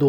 2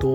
2